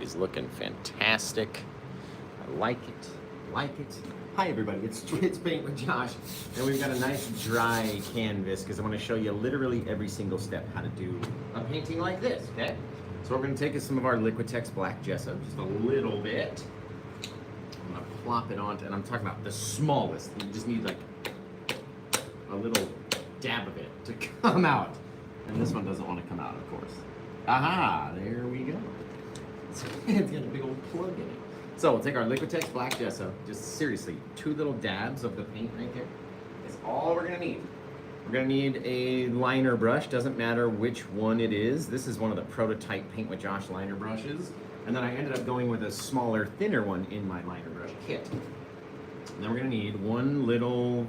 is looking fantastic. I like it, like it. Hi everybody, it's Paint with Josh, and we've got a nice dry canvas because I want to show you literally every single step how to do a painting like this, okay? So what we're going to take is some of our Liquitex black gesso, just a little bit. I'm going to plop it onto, and I'm talking about the smallest. You just need like a little dab of it to come out. And this one doesn't want to come out, of course. Aha, there we go. It's got a big old plug in it. So we'll take our Liquitex black gesso, just seriously, 2 little dabs of the paint right there. That's all we're gonna need. We're gonna need a liner brush, doesn't matter which one it is. This is one of the prototype Paint with Josh liner brushes. And then I ended up going with a smaller, thinner one in my liner brush kit. And then we're gonna need one little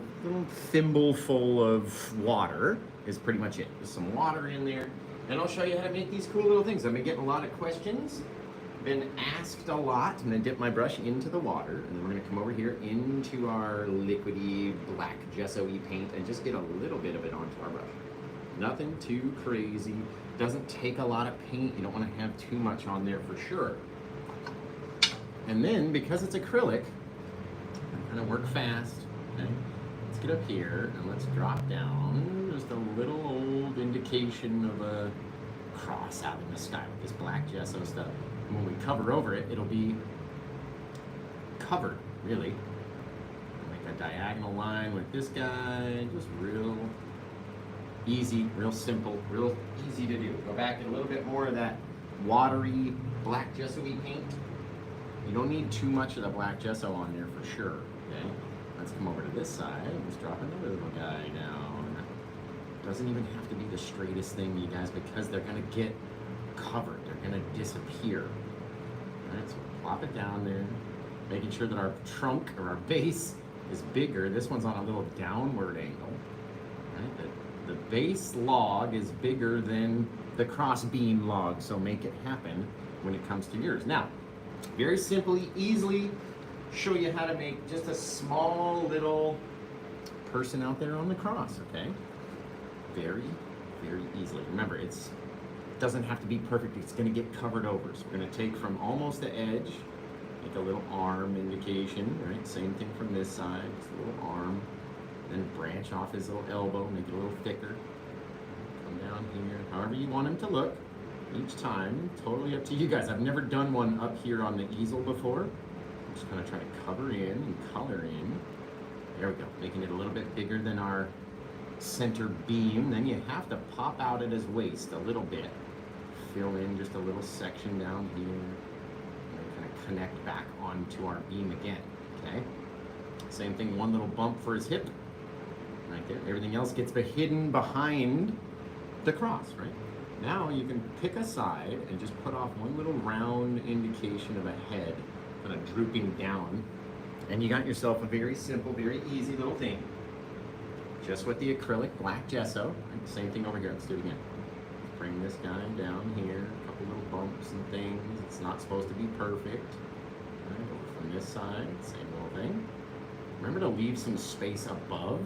thimble full of water, is pretty much it. Just some water in there. And I'll show you how to make these cool little things. I've been getting a lot of questions. Been asked a lot. I'm gonna dip my brush into the water, and then we're gonna come over here into our liquidy black gesso-y paint and just get a little bit of it onto our brush. Nothing too crazy. Doesn't take a lot of paint. You don't want to have too much on there for sure. And then, because it's acrylic, I'm gonna work fast. Okay? Let's get up here and let's drop down. Just a little old indication of a cross out in the sky with this black gesso stuff. And when we cover over it, it'll be covered, really. Make a diagonal line with this guy, just real easy, real simple, real easy to do. Go back a little bit more of that watery black gesso-y paint. You don't need too much of the black gesso on there for sure, okay? Let's come over to this side and just drop another little guy down. Doesn't even have to be the straightest thing, you guys, because they're gonna get covered. They're gonna disappear. All right, so plop it down there, making sure that our trunk or our base is bigger. This one's on a little downward angle. Right? The base log is bigger than the cross beam log, so make it happen when it comes to yours. Now, very simply, easily show you how to make just a small little person out there on the cross, okay? Very, very easily. Remember, it doesn't have to be perfect. It's going to get covered over. So we're going to take from almost the edge, make a little arm indication, right? Same thing from this side, just a little arm. Then branch off his little elbow, make it a little thicker. Come down here, however you want him to look. Each time, totally up to you guys. I've never done one up here on the easel before. I'm just going to try to cover in and color in. There we go, making it a little bit bigger than our center beam. Then you have to pop out at his waist a little bit. Fill in just a little section down here. And kind of connect back onto our beam again, okay? Same thing, one little bump for his hip. Right there. Everything else gets hidden behind the cross, right? Now you can pick a side and just put off one little round indication of a head kind of drooping down. And you got yourself a very simple, very easy little thing. Just with the acrylic black gesso. Same thing over here. Let's do it again. Bring this guy down here. A couple little bumps and things. It's not supposed to be perfect. Right, over from this side, same little thing. Remember to leave some space above,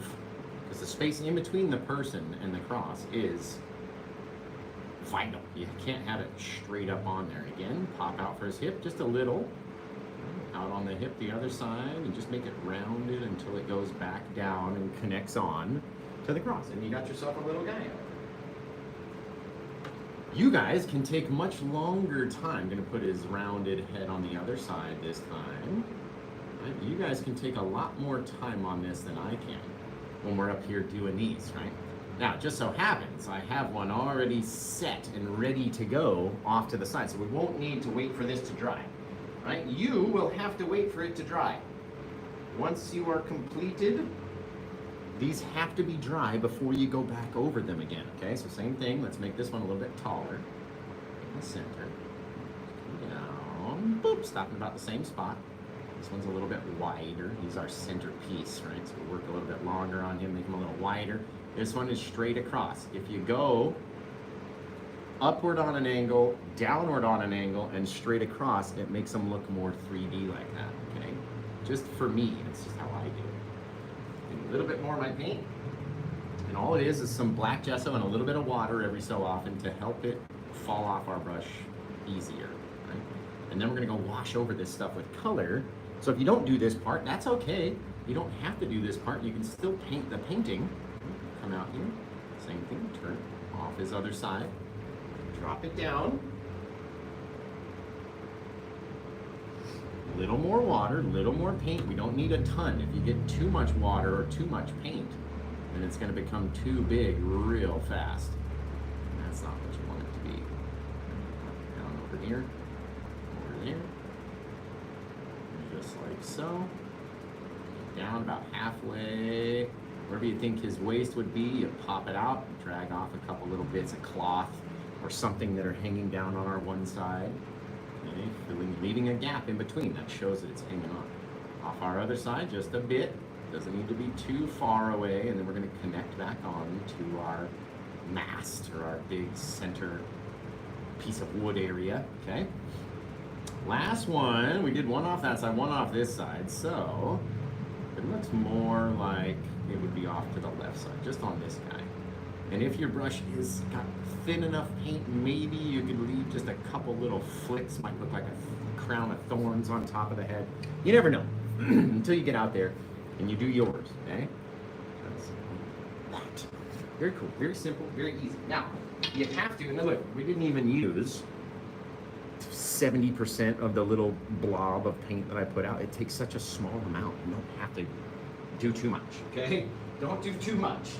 because the space in between the person and the cross is vital. You can't have it straight up on there. Again, pop out for his hip just a little. Out on the hip the other side, and just make it rounded until it goes back down and connects on to the cross. And you got yourself a little guy. You guys can take much longer time. I'm gonna put his rounded head on the other side this time. Right? You guys can take a lot more time on this than I can when we're up here doing these, right? Now, it just so happens I have one already set and ready to go off to the side, so we won't need to wait for this to dry. Right? You will have to wait for it to dry. Once you are completed, these have to be dry before you go back over them again, okay? So same thing, let's make this one a little bit taller. In the center. Down, boop, stop in about the same spot. This one's a little bit wider. He's our centerpiece, right? So we'll work a little bit longer on him, make him a little wider. This one is straight across. If you go upward on an angle, downward on an angle, and straight across, it makes them look more 3D like that, okay? Just for me, it's just how I do it. A little bit more of my paint, and all it is some black gesso and a little bit of water every so often to help it fall off our brush easier, right? and then we're gonna go wash over this stuff with color. So if you don't do this part, that's okay. You don't have to do this part. You can still paint the painting. Come out here, same thing, turn off his other side, drop it down. Little more water, little more paint. We don't need a ton. If you get too much water or too much paint, then it's gonna become too big real fast. And that's not what you want it to be. Down over here, over there. Just like so. Down about halfway. Wherever you think his waist would be, you pop it out, drag off a couple little bits of cloth or something that are hanging down on our one side. Okay, leaving a gap in between, that shows that it's hanging off our other side just a bit. Doesn't need to be too far away, and then we're going to connect back on to our mast or our big center piece of wood area. Okay. Last one, we did one off that side, one off this side, so it looks more like it would be off to the left side, just on this guy. And if your brush is got thin enough paint, maybe you could leave just a couple little flicks. Might look like a crown of thorns on top of the head. You never know until you get out there and you do yours, okay? That's that. Very cool, very simple, very easy. Now, you have to, now look, we didn't even use 70% of the little blob of paint that I put out. It takes such a small amount. You don't have to do too much, okay? Don't do too much.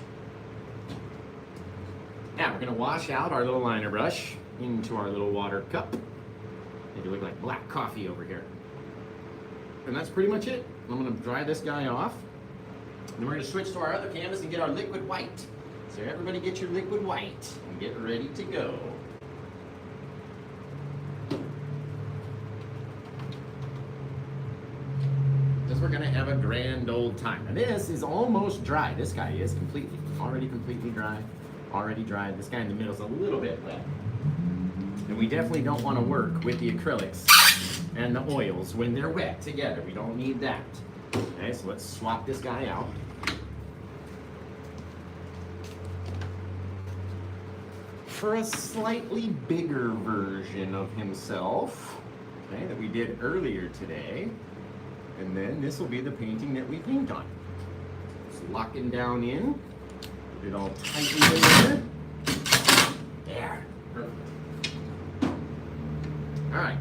Now we're gonna wash out our little liner brush into our little water cup. They look like black coffee over here. And that's pretty much it. I'm gonna dry this guy off. Then we're gonna switch to our other canvas and get our liquid white. So everybody get your liquid white and get ready to go. We're gonna have a grand old time. And this is almost dry. This guy is already completely dry, already dried. This guy in the middle is a little bit wet. And we definitely don't want to work with the acrylics and the oils when they're wet together. We don't need that. Okay, so let's swap this guy out. For a slightly bigger version of himself, okay, that we did earlier today. And then this will be the painting that we paint on. Just locking down in. Put it all tightly in there. There. Perfect. All right.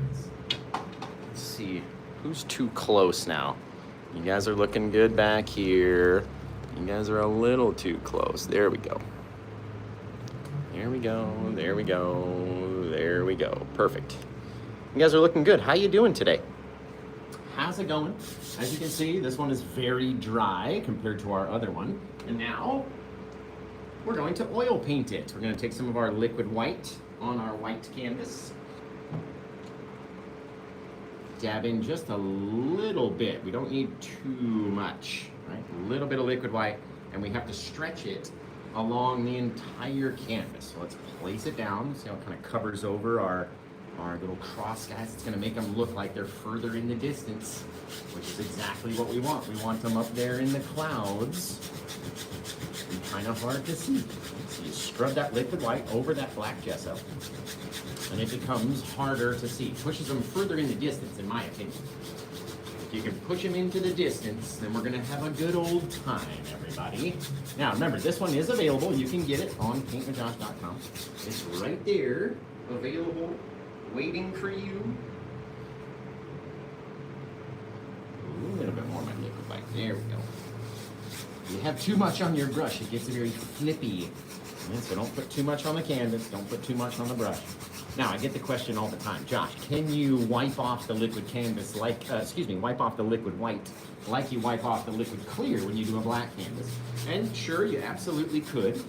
Let's see who's too close now. You guys are looking good back here. You guys are a little too close. There we go. There we go. There we go. There we go. Perfect. You guys are looking good. How you doing today? How's it going? As you can see, this one is very dry compared to our other one. And now we're going to oil paint it. We're going to take some of our liquid white on our white canvas. Dab in just a little bit. We don't need too much, right? A little bit of liquid white, and we have to stretch it along the entire canvas. So let's place it down. See how it kind of covers over our little cross guys. It's going to make them look like they're further in the distance, which is exactly what we want. We want them up there in the clouds and kind of hard to see. So you scrub that liquid white over that black gesso, and it becomes harder to see. Pushes them further in the distance, in my opinion. If you can push them into the distance, then we're going to have a good old time, everybody. Now, remember, this one is available. You can get it on paintwithjosh.com. It's right there, available, waiting for you. A little bit more of my liquid white. There we go. If you have too much on your brush, it gets very flippy. So don't put too much on the canvas. Don't put too much on the brush. Now, I get the question all the time, Josh, can you wipe off the liquid canvas like, wipe off the liquid white like you wipe off the liquid clear when you do a black canvas? And sure, you absolutely could.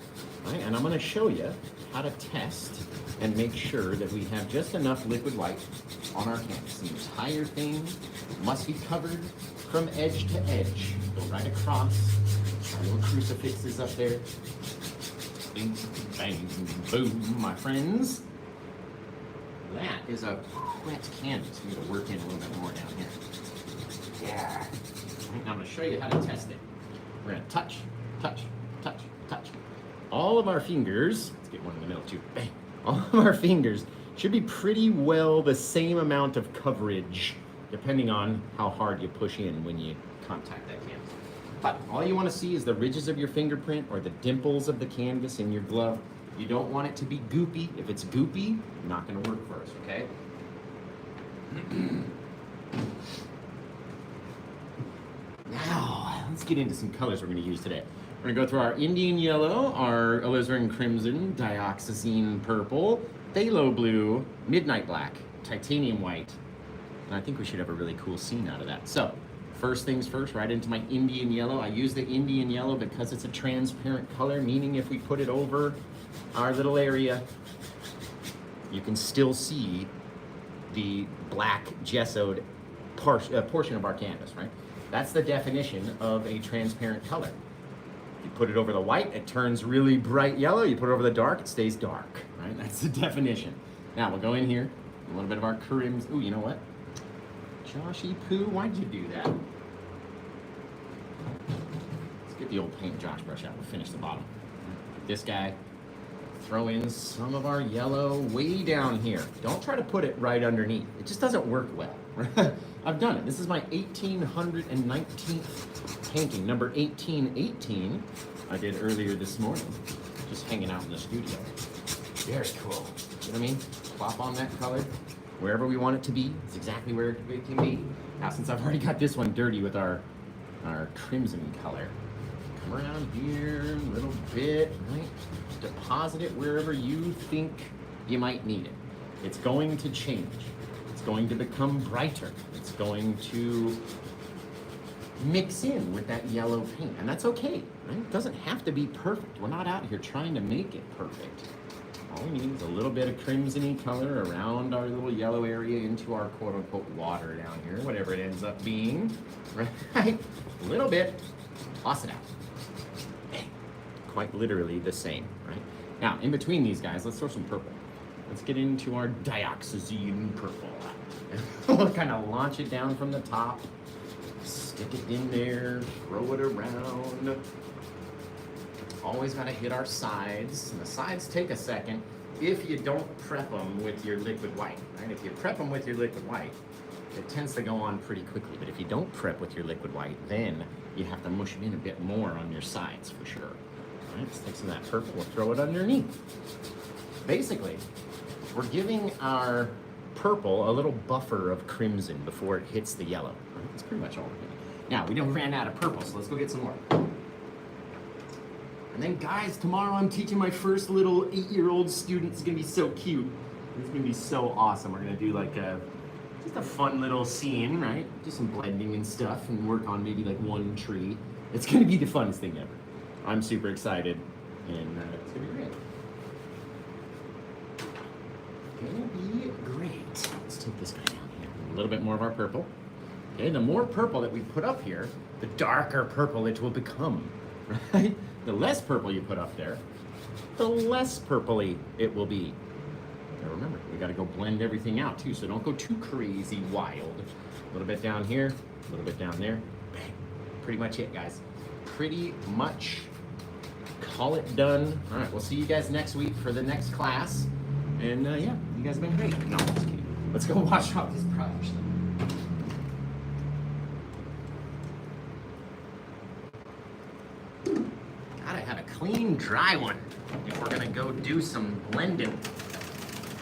Right? And I'm going to show you how to test and make sure that we have just enough liquid white on our canvas. The entire thing must be covered from edge to edge. Go right across. Our little crucifixes up there. Bing, bang, boom, my friends. That is a wet canvas. We need to work in a little bit more down here. Yeah. Right, now I'm going to show you how to test it. We're going to touch, touch, touch, touch. All of our fingers, let's get one in the middle too. Bang. All of our fingers Should be pretty well the same amount of coverage, depending on how hard you push in when you contact that canvas. But all you want to see is the ridges of your fingerprint or the dimples of the canvas in your glove. You don't want it to be goopy. If it's goopy, not going to work for us, okay? Now, let's get into some colors we're going to use today. We're going to go through our Indian yellow, our alizarin crimson, dioxazine purple, phthalo blue, midnight black, titanium white, and I think we should have a really cool scene out of that. So, first things first, right into my Indian yellow. I use the Indian yellow because it's a transparent color, meaning if we put it over our little area, you can still see the black gessoed portion of our canvas, right? That's the definition of a transparent color. You put it over the white, it turns really bright yellow. You put it over the dark, it stays dark, right? That's the definition. Now we'll go in here, a little bit of our crimson. Ooh, you know what? Joshy Poo, why'd you do that? Let's get the old paint Josh brush out. We'll finish the bottom. This guy, throw in some of our yellow way down here. Don't try to put it right underneath. It just doesn't work well. I've done it. This is my 1819th painting, number 1818, I did earlier this morning, just hanging out in the studio. Very cool. You know what I mean? Plop on that color. Wherever we want it to be, it's exactly where it can be. Now, since I've already got this one dirty with our crimson color, come around here a little bit, right? Deposit it wherever you think you might need it. It's going to change. It's going to become brighter. It's going to mix in with that yellow paint, and that's okay, right? It doesn't have to be perfect. We're not out here trying to make it perfect. All we need is a little bit of crimson-y color around our little yellow area into our quote-unquote water down here, whatever it ends up being, right? A little bit, toss it out. Bang. Quite literally the same, right? Now, in between these guys, let's throw some purple. Let's get into our dioxazine purple. We'll kind of launch it down from the top, stick it in there, throw it around. Always got to hit our sides, and the sides take a second if you don't prep them with your liquid white, right? If you prep them with your liquid white, it tends to go on pretty quickly, but if you don't prep with your liquid white, then you have to mush it in a bit more on your sides for sure. All right, let's take some of that purple, we'll throw it underneath. Basically, we're giving our purple a little buffer of crimson before it hits the yellow. Right? That's pretty much all we're doing. Now, we don't ran out of purple, so let's go get some more. And then guys, tomorrow I'm teaching my first little 8-year-old student. It's gonna be so cute. It's gonna be so awesome. We're gonna do like just a fun little scene, right? Do some blending and stuff and work on maybe like one tree. It's gonna be the funnest thing ever. I'm super excited and it's gonna be great. Gonna be great. Let's take this guy down here. A little bit more of our purple. Okay, the more purple that we put up here, the darker purple it will become, right? The less purple you put up there, the less purpley it will be. Now remember, we gotta go blend everything out too, so don't go too crazy wild. A little bit down here, a little bit down there. Bang. Pretty much it, guys. Pretty much call it done. All right, we'll see you guys next week for the next class. And yeah, you guys have been great. No, I'm just kidding. Let's go wash off this brush. Gotta have a clean, dry one if we're gonna go do some blending.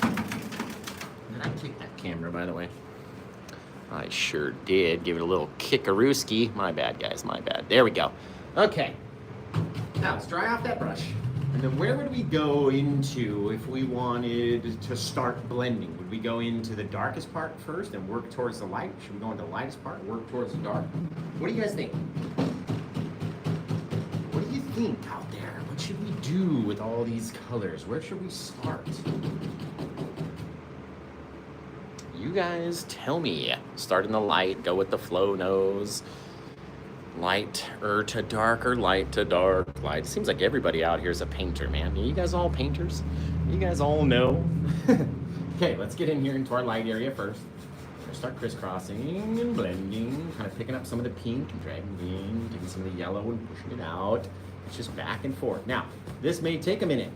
Did I kick that camera, by the way? I sure did. Give it a little kickarooski. My bad, guys, my bad. There we go. Okay. Now let's dry off that brush. And then where would we go into if we wanted to start blending? Would we go into the darkest part first and work towards the light? Should we go into the lightest part and work towards the dark? What do you guys think? What do you think out there? What should we do with all these colors? Where should we start? You guys tell me. Start in the light, go with the flow nose. Lighter to darker, light to dark. Light. Seems like everybody out here is a painter, man. Are you guys all painters? You guys all know? Okay, let's get in here into our light area first. We're gonna start crisscrossing and blending, kind of picking up some of the pink and dragging it in, taking some of the yellow and pushing it out. It's just back and forth. Now, this may take a minute,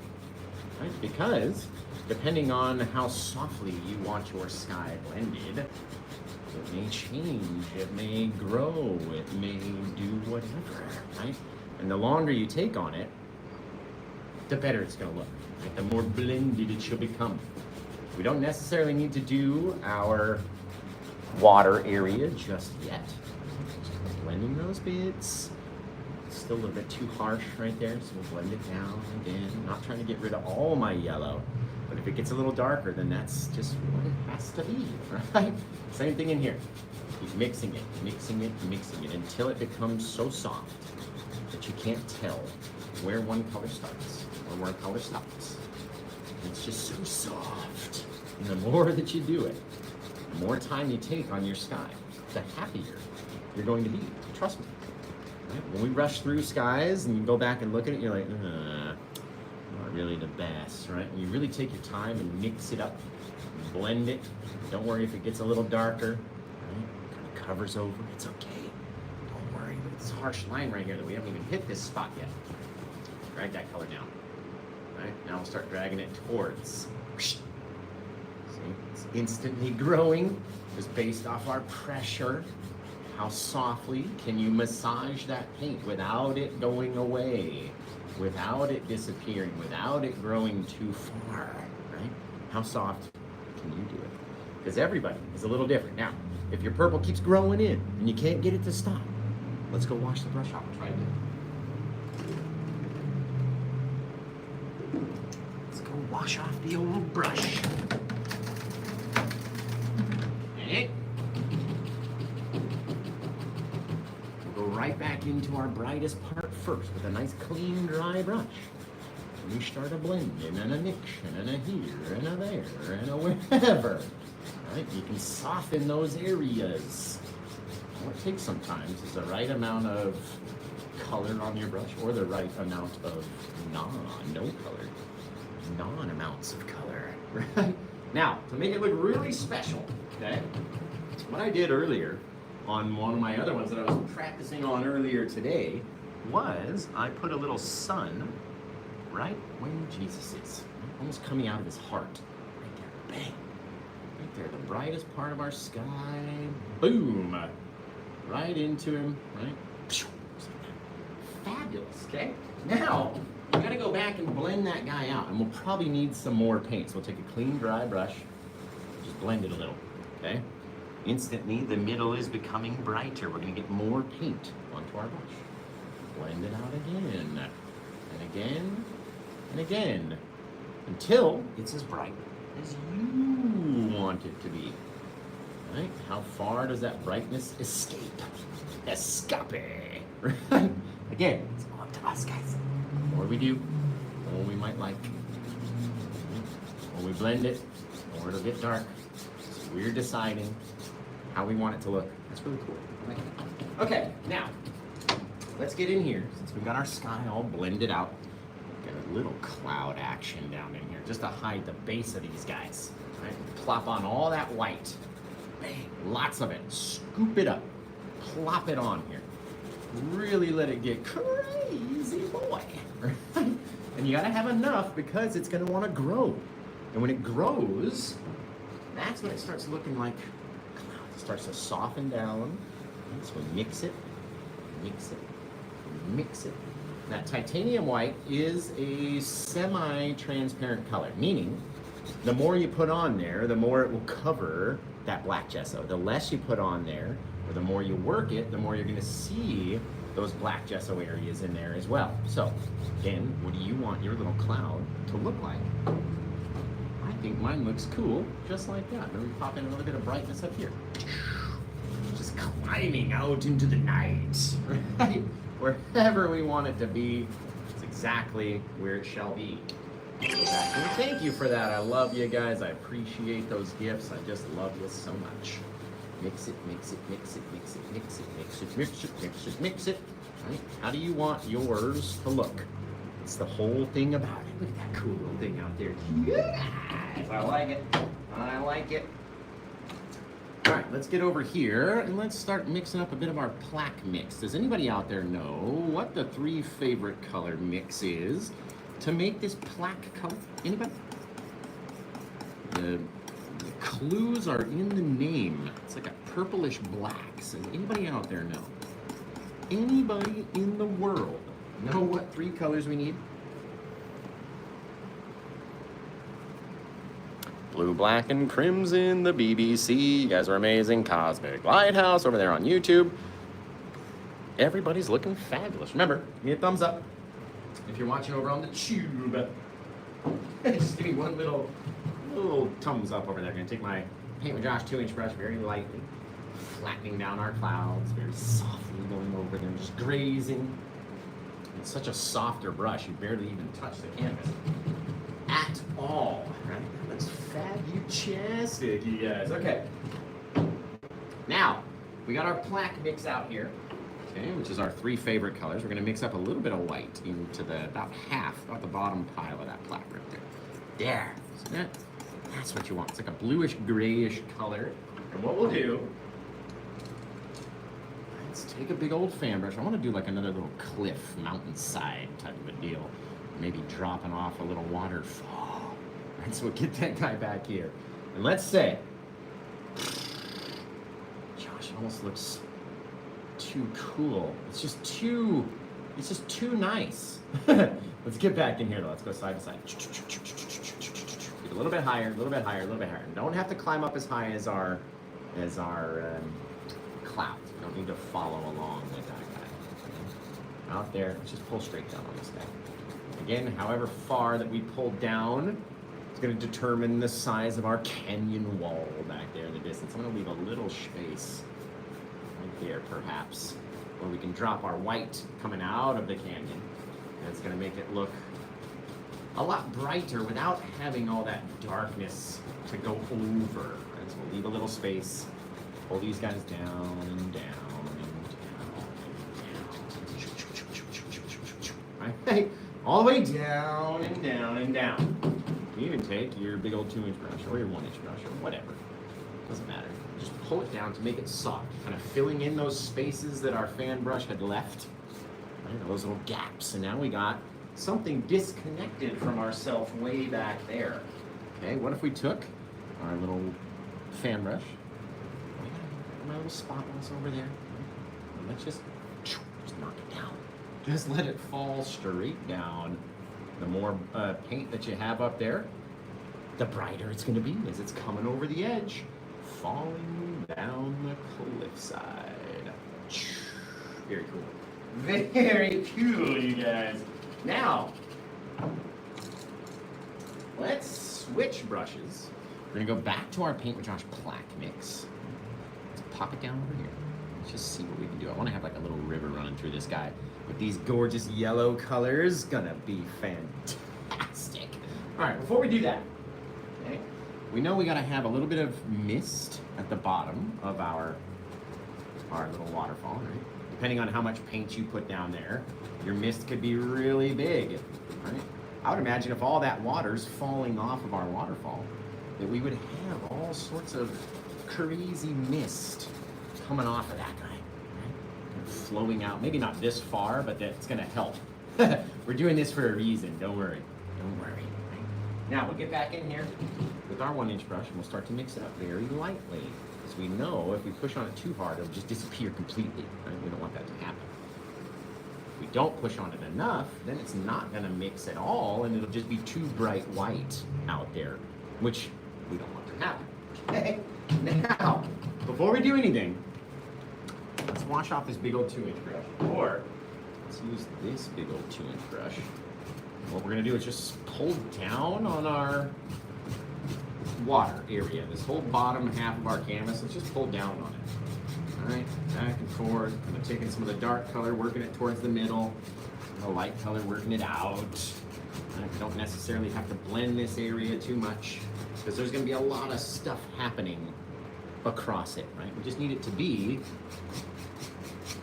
right? Because depending on how softly you want your sky blended, it may change, it may grow, it may do whatever, right? And the longer you take on it, the better it's gonna look, right? The more blended it should become. We don't necessarily need to do our water area just yet. Just blending those bits. Still a little bit too harsh right there, so we'll blend it down again. Not trying to get rid of all my yellow, but if it gets a little darker, then that's just what it has to be, right? Same thing in here. Keep mixing it, mixing it, mixing it until it becomes so soft that you can't tell where one color starts or where a color stops. It's just so soft. And the more that you do it, the more time you take on your sky, the happier you're going to be. Trust me. Right? When we rush through skies and you go back and look at it, you're like, not really the best, right? And you really take your time and mix it up, blend it. Don't worry if it gets a little darker, right? Kind of covers over, it's okay. Don't worry, it's a harsh line right here that we haven't even hit this spot yet. Drag that color down. Right? Now we'll start dragging it towards. See, it's instantly growing just based off our pressure. How softly can you massage that paint without it going away, without it disappearing, without it growing too far, right? How soft can you do it? Because everybody is a little different. Now, if your purple keeps growing in and you can't get it to stop, let's go wash the brush off and try it again. Wash off the old brush. Okay. We'll go right back into our brightest part first with a nice clean dry brush. And we start a blending and a mixing and a here and a there and a wherever. Right? You can soften those areas. All it takes sometimes is the right amount of color on your brush or the right amount of no color. Non-amounts of color, right? Now, to make it look really special, okay, what I did earlier on one of my other ones that I was practicing on earlier today was I put a little sun right where Jesus is, almost coming out of his heart, right there, bang, right there, the brightest part of our sky, boom, right into him, right? Fabulous, okay? Now, we gotta go back and blend that guy out, and we'll probably need some more paint. So we'll take a clean, dry brush, just blend it a little, okay? Instantly, the middle is becoming brighter. We're gonna get more paint onto our brush. Blend it out again, and again, and again, until it's as bright as you want it to be, right? How far does that brightness escape? Escape, right? Again, it's up to us, guys. The more we do, the more we might like. The more we blend it, the more it'll get dark. So we're deciding how we want it to look. That's really cool. I like it. Okay, now, let's get in here. Since we've got our sky all blended out, get a little cloud action down in here, just to hide the base of these guys. Right? Plop on all that white. Bang, lots of it. Scoop it up. Plop it on here. Really let it get crazy, boy. And you gotta have enough because it's gonna wanna grow. And when it grows, that's when it starts looking like cloud. It starts to soften down. So mix it, mix it, mix it. That titanium white is a semi-transparent color, meaning the more you put on there, the more it will cover that black gesso. The less you put on there, or the more you work it, the more you're gonna see those black gesso areas in there as well. So, again, what do you want your little cloud to look like? I think mine looks cool, just like that. Maybe pop in a little bit of brightness up here. Just climbing out into the night, right? Wherever we want it to be, it's exactly where it shall be. Exactly. Thank you for that. I love you guys. I appreciate those gifts. I just love you so much. Mix it, mix it, mix it, mix it, mix it, mix it, mix it, mix it, mix it. Right? How do you want yours to look? It's the whole thing about it. Look at that cool little thing out there. Yes, I like it. I like it. All right, let's get over here and let's start mixing up a bit of our plaque mix. Does anybody out there know what the 3 favorite color mix is to make this plaque color? Anybody? The clues are in the name. It's like a purplish black. So anybody out there know? Anybody in the world know what 3 colors we need? Blue, black, and crimson, the BBC. You guys are amazing. Cosmic Lighthouse over there on YouTube. Everybody's looking fabulous. Remember, give me a thumbs up if you're watching over on the tube. Just give me one little thumbs up over there. I'm going to take my Paint with Josh 2-inch brush very lightly, flattening down our clouds, very softly going over them, just grazing. It's such a softer brush, you barely even touch the canvas at all, right? That looks fabulous, you guys. Okay. Now, we got our plaque mix out here, okay, which is our 3 favorite colors. We're going to mix up a little bit of white into about the bottom pile of that plaque right there. There. See that? That's what you want. It's like a bluish, grayish color. And what we'll do, let's take a big old fan brush. I want to do like another little cliff, mountainside type of a deal. Maybe dropping off a little waterfall. And so we'll get that guy back here. And let's say, Josh, it almost looks too cool. It's just too nice. Let's get back in here though. Let's go side to side. Get a little bit higher, a little bit higher, a little bit higher. Don't have to climb up as high as our clouds. We don't need to follow along with that guy. Out there, let's just pull straight down on this guy. Again, however far that we pull down, it's going to determine the size of our canyon wall back there in the distance. I'm going to leave a little space right there, perhaps, where we can drop our white coming out of the canyon. And it's going to make it look a lot brighter without having all that darkness to go over. And so we'll leave a little space, pull these guys down and down and down and down. Right? All the way down and down and down. You can take your big old 2-inch brush or your 1-inch brush or whatever. Doesn't matter. Just pull it down to make it soft, kind of filling in those spaces that our fan brush had left. Right? Those little gaps. And now we got something disconnected from ourselves way back there. Okay, what if we took our little fan brush, my little spot was over there, and let's just knock it down. Just let it fall straight down. The more paint that you have up there, the brighter it's going to be as it's coming over the edge, falling down the cliffside. Very cool. Very cool, you guys. Now, let's switch brushes. We're going to go back to our Paint with Josh plaque mix. Let's pop it down over here. Let's just see what we can do. I want to have like a little river running through this guy with these gorgeous yellow colors. Gonna be fantastic. All right, before we do that, okay, we know we got to have a little bit of mist at the bottom of our little waterfall, right? Depending on how much paint you put down there, your mist could be really big, right? I would imagine if all that water's falling off of our waterfall, that we would have all sorts of crazy mist coming off of that guy, right? Flowing out, maybe not this far, but that's gonna help. We're doing this for a reason, don't worry, don't worry. Right? Now we'll get back in here with our 1-inch brush and we'll start to mix it up very lightly. Because we know if we push on it too hard, it'll just disappear completely, right? We don't want that to happen. If we don't push on it enough, then it's not gonna mix at all and it'll just be too bright white out there, which we don't want to happen. Okay? Now, before we do anything, let's wash off this big old 2-inch brush. Or let's use this big old 2-inch brush. What we're gonna do is just pull down on our water area, this whole bottom half of our canvas. Let's just pull down on it. All right, back and forth. I'm taking some of the dark color, working it towards the middle, the light color, working it out. We don't necessarily have to blend this area too much because there's going to be a lot of stuff happening across it, right? We just need it to be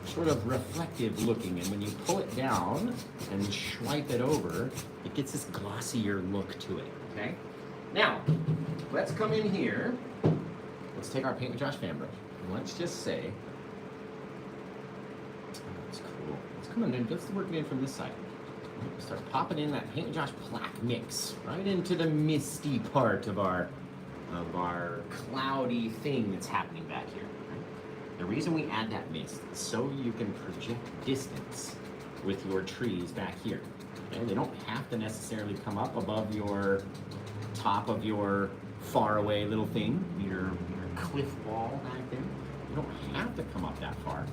sort of reflective looking, and when you pull it down and swipe it over, it gets this glossier look to it, okay? Now, let's come in here. Let's take our Paint with Josh fan brush, and let's just say, oh, that's cool. Let's come in and let's work it in from this side. Start popping in that Paint with Josh plaque mix right into the misty part of our of our cloudy thing that's happening back here. Right? The reason we add that mist is so you can project distance with your trees back here. Okay? They don't have to necessarily come up above your top of your faraway little thing, your cliff wall back there. You don't have to come up that far.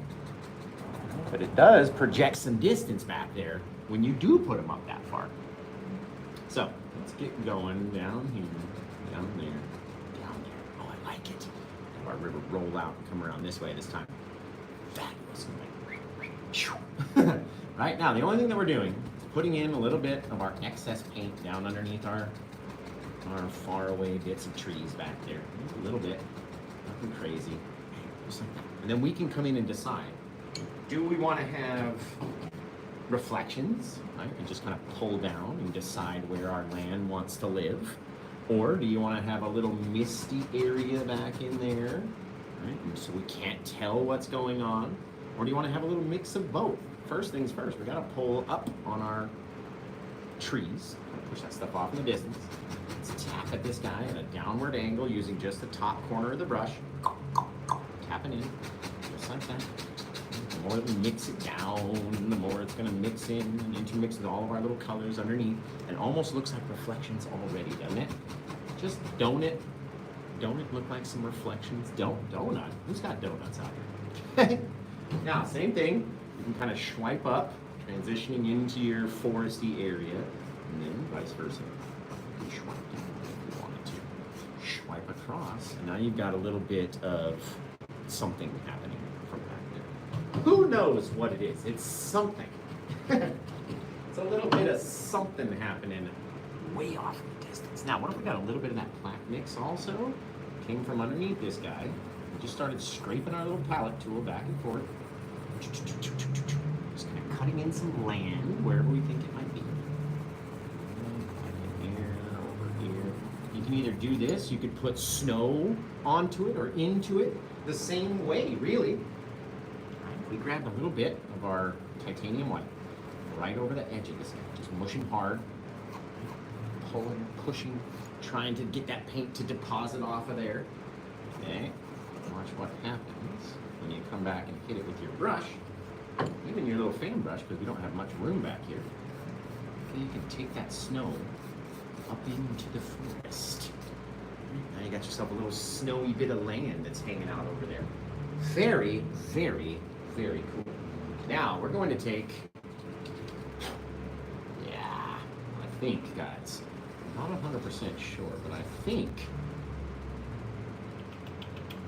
But it does project some distance back there when you do put them up that far. So let's get going down here, down there, down there. Oh, I like it. Have our river roll out and come around this way this time. Fabulous. Right now, the only thing that we're doing is putting in a little bit of our excess paint down underneath our faraway bits of trees back there. Just a little bit, nothing crazy, just like that. And then we can come in and decide, do we want to have reflections, right? And just kind of pull down and decide where our land wants to live. Or do you want to have a little misty area back in there, right? And so we can't tell what's going on. Or do you want to have a little mix of both? First things first, we got to pull up on our trees, push that stuff off in the distance. Let's tap at this guy at a downward angle using just the top corner of the brush. Tapping in, just like that. The more we mix it down, the more it's going to mix in and intermix with all of our little colors underneath. And almost looks like reflections already, doesn't it? Just don't it look like some reflections? Donut. Who's got donuts out here? Now, same thing. You can kind of swipe up, transitioning into your foresty area, and then vice versa. You can swipe down if you wanted to. Swipe across, and now you've got a little bit of something happening from back there. Who knows what it is? It's something. It's a little bit of something happening way off in the distance. Now, what if we got a little bit of that black mix also? Came from underneath this guy. We just started scraping our little palette tool back and forth. Just kind of cutting in some land wherever we think it might be. Here, over here. You can either do this, you could put snow onto it or into it the same way, really. Right, we grabbed a little bit of our titanium white right over the edge of this guy, just mushing hard, pulling, pushing, trying to get that paint to deposit off of there. Okay, watch what happens when you come back and hit it with your brush, even your little fan brush, because we don't have much room back here. Okay, you can take that snow up into the forest. Now you got yourself a little snowy bit of land that's hanging out over there. Very, very, very cool. Now we're going to take, I think, guys, I'm not 100% sure, but I think,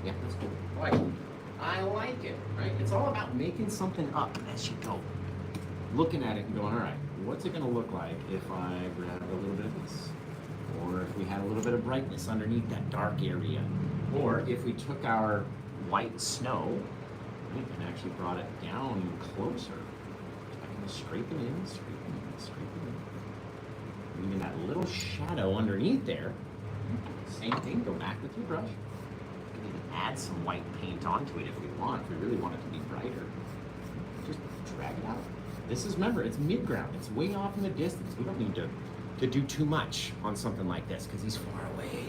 yeah, that's cool. I like it, right? It's all about making something up as you go. Looking at it and going, all right, what's it gonna look like if I grab a little bit of this? Or if we had a little bit of brightness underneath that dark area? Or if we took our white snow and actually brought it down closer. Kind of scraping in, scraping in, scraping in. Leaving that little shadow underneath there. Same thing, go back with your brush. Add some white paint onto it if we want, if we really want it to be brighter. Just drag it out. This is, remember, it's mid-ground. It's way off in the distance. We don't need to do too much on something like this because he's far away,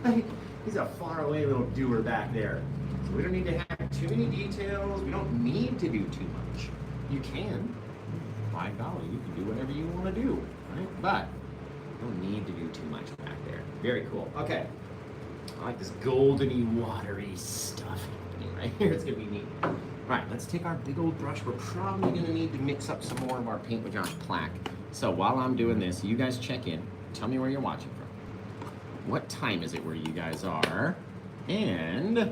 right? He's a far away little doer back there. So we don't need to have too many details. We don't need to do too much. You can. By golly, you can do whatever you want to do, right? But you don't need to do too much back there. Very cool. Okay. I like this goldeny, watery stuff happening right here. It's gonna be neat. All right, let's take our big old brush. We're probably gonna need to mix up some more of our paint with Josh plaque. So while I'm doing this, you guys check in. Tell me where you're watching from. What time is it where you guys are? And if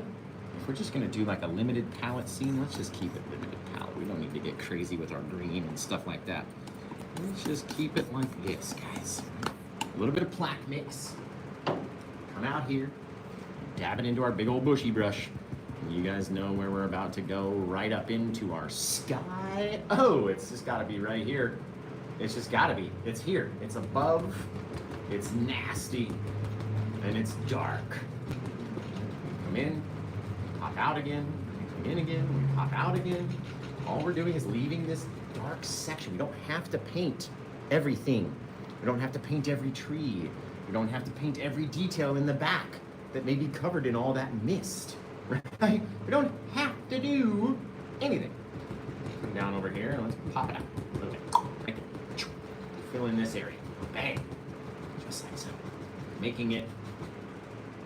we're just gonna do like a limited palette scene, let's just keep it limited palette. We don't need to get crazy with our green and stuff like that. Let's just keep it like this, guys. A little bit of plaque mix. Come out here. Dab it into our big old bushy brush. And you guys know where we're about to go, right up into our sky. Oh, it's just gotta be right here. It's just gotta be. It's here. It's above. It's nasty. And it's dark. Come in, pop out again, come in again, pop out again. All we're doing is leaving this dark section. We don't have to paint everything. We don't have to paint every tree. We don't have to paint every detail in the back that may be covered in all that mist, right? We don't have to do anything. Come down over here and let's pop it out. Okay, right there. Fill in this area. Bang. Just like so. Making it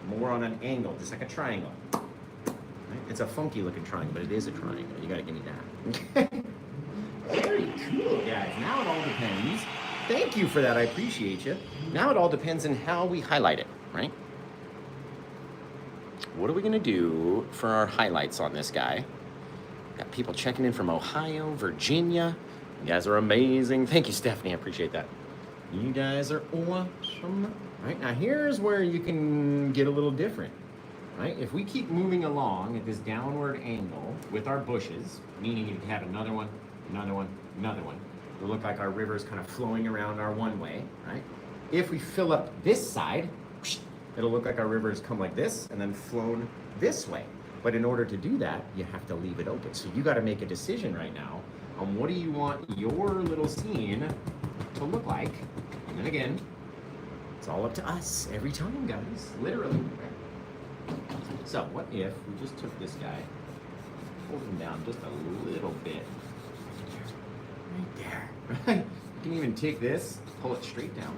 more on an angle, just like a triangle. Right? It's a funky looking triangle, but it is a triangle. You gotta give me that. Okay. Very cool, guys. Now it all depends. Thank you for that. I appreciate you. Now it all depends on how we highlight it, right? What are we gonna do for our highlights on this guy? Got people checking in from Ohio, Virginia. You guys are amazing. Thank you, Stephanie. I appreciate that. You guys are awesome. Right, now here's where you can get a little different. Right? If we keep moving along at this downward angle with our bushes, meaning you can have another one, another one, another one. It'll look like our river is kind of flowing around our one way, right? If we fill up this side, it'll look like our river has come like this and then flown this way. But in order to do that, you have to leave it open. So you got to make a decision right now on what do you want your little scene to look like. And then again, it's all up to us every time, guys, literally. So what if we just took this guy, pulled him down just a little bit, right there, right? You can even take this, pull it straight down.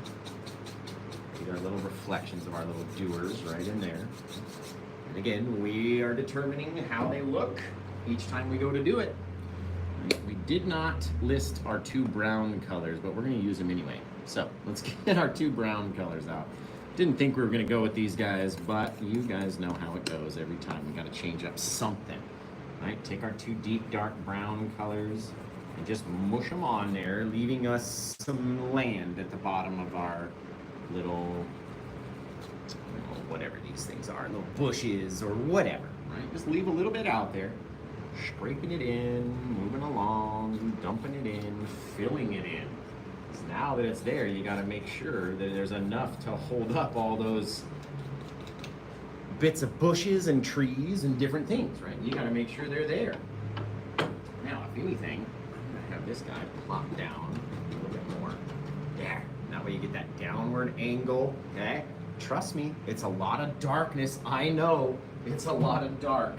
Get our little reflections of our little doers right in there. And again, we are determining how they look each time we go to do it. We did not list our 2 brown colors, but we're going to use them anyway. So let's get our 2 brown colors out. Didn't think we were going to go with these guys, but you guys know how it goes every time. We got to change up something. Right? Take our 2 deep dark brown colors and just mush them on there, leaving us some land at the bottom of our little, whatever these things are, little bushes or whatever, right? Just leave a little bit out there, scraping it in, moving along, dumping it in, filling it in. So now that it's there, you got to make sure that there's enough to hold up all those bits of bushes and trees and different things, right? You got to make sure they're there. Now, if anything, I'm going to have this guy plop down a little bit more. There. That way you get that downward angle, okay? Trust me, it's a lot of darkness. I know it's a lot of dark.